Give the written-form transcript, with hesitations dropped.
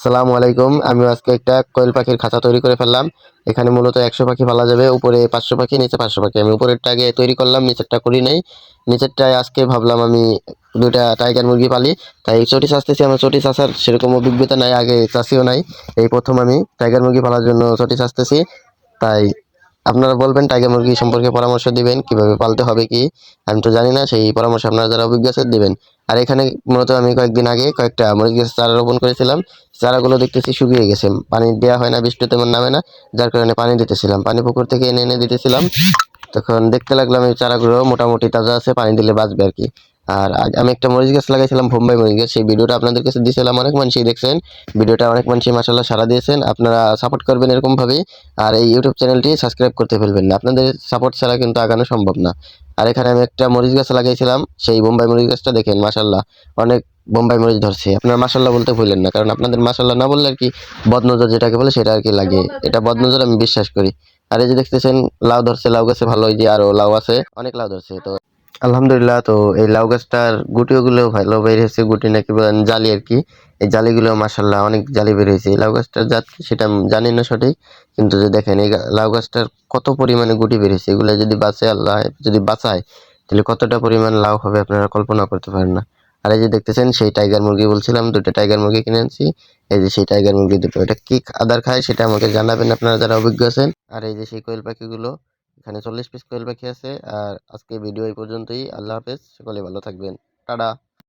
আসসালামু আলাইকুম। আমি আজকে একটা কোয়েল পাখির খাঁচা তৈরি করে ফেললাম। এখানে মূলত 100 পাখি পালা যাবে। উপরে 500 পাখি, নিচে 500 পাখি। আমি উপরেরটা আগে তৈরি করলাম, নিচেরটা করি নাই। নিচেরটায় আজকে ভাবলাম আমি 2টা টাইগার মুরগি পালি। তাই চটি চাষতেছি। আমার চটি চাষার সেরকম অভিজ্ঞতা নাই, আগে চাষিও নাই। এই প্রথম আমি টাইগার মুরগি পালার জন্য চটি চাষতেছি। তাই আপনারা বলবেন, টাইগার মুরগি সম্পর্কে পরামর্শ দিবেন, কিভাবে পালতে হবে কি আমি তো জানি না, সেই পরামর্শ আপনারা যারা অভিজ্ঞ আছেন দিবেন। আর এখানে মূলত আমি কয়েকদিন আগে কয়েকটা মরিচ গাছের চারা রোপণ করেছিলাম। চারাগুলো দেখতেছি শুকিয়ে গেছে, পানি দেওয়া হয় না, বৃষ্টি তেমন নামে না, যার কারণে পানি দিতেছিলাম, পানি পুকুর থেকে এনে এনে দিতেছিলাম। তখন দেখতে লাগলাম এই চারাগুলো মোটামুটি তাজা আছে, পানি দিলে বাঁচবে আর কি। আর আমি একটা মরিচ গাছ লাগাইছিলাম, বোম্বাই মরিচ গাছ, সেই ভিডিওটা আপনাদের কাছে দিয়েছিলাম, অনেক মানুষই দেখছেন ভিডিওটা, অনেক মানুষই মাশাআল্লাহ সাড়া দিয়েছেন। আপনারা সাপোর্ট করবেন এরকম ভাবেই। আর এই ইউটিউব চ্যানেলটি সাবস্ক্রাইব করতে ফেলবেন না, আপনাদের সাপোর্ট ছাড়া কিন্তু আগানো সম্ভব না। আর এখানে আমি একটা মরিচ গাছ লাগাইছিলাম, সেই বোম্বাই মরিচ গাছটা দেখেন মাশাআল্লাহ অনেক বোম্বাই মরিচ ধরছে। আপনারা মাশাআল্লাহ বলতে ভুলেন না, কারণ আপনাদের মাশাআল্লাহ না বললে আর কি বদনজর যেটাকে বলে সেটা আর কি লাগে, এটা বদনজর আমি বিশ্বাস করি। আর এই যে দেখতেছেন লাউ ধরছে, লাউ গাছে ভালো, এই যে আরো লাউ আছে, অনেক লাউ ধরছে। তো আলহামদুলিল্লাহ। তো এই লাউ গাছটার গুটিগুলো ভালো বের হয়েছে, গুটি নাকি বলেন জালি আর কি। এই জালিগুলো মাশাআল্লাহ অনেক জালি বের হয়েছে। এই লাউ গাছটার জাত কি সেটা আমি জানি না সঠিক, কিন্তু যে দেখেন এই লাউ গাছটার কত পরিমাণে গুটি বের হয়েছে, এগুলো যদি বাঁচে, আল্লাহ যদি বাঁচায়, তাহলে কতটা পরিমাণ লাউ হবে আপনারা কল্পনা করতে পারেন না। আর এই যে দেখতেছেন সেই টাইগার মুরগি বলছিলাম, 2টা টাইগার মুরগি কিনে আনছি। এই যে সেই টাইগার মুরগি দুটো, এটা কি আদার খায় সেটা আমাকে জানাবেন আপনারা যারা অভিজ্ঞ আছেন। আর এই যে সেই কোয়েল পাখিগুলো, এখানে 40 পিস কোয়েল পাখি আছে। আর আজকে ভিডিও এই পর্যন্তই। আল্লাহ হাফেজ, সকলে ভালো থাকবেন। টাটা।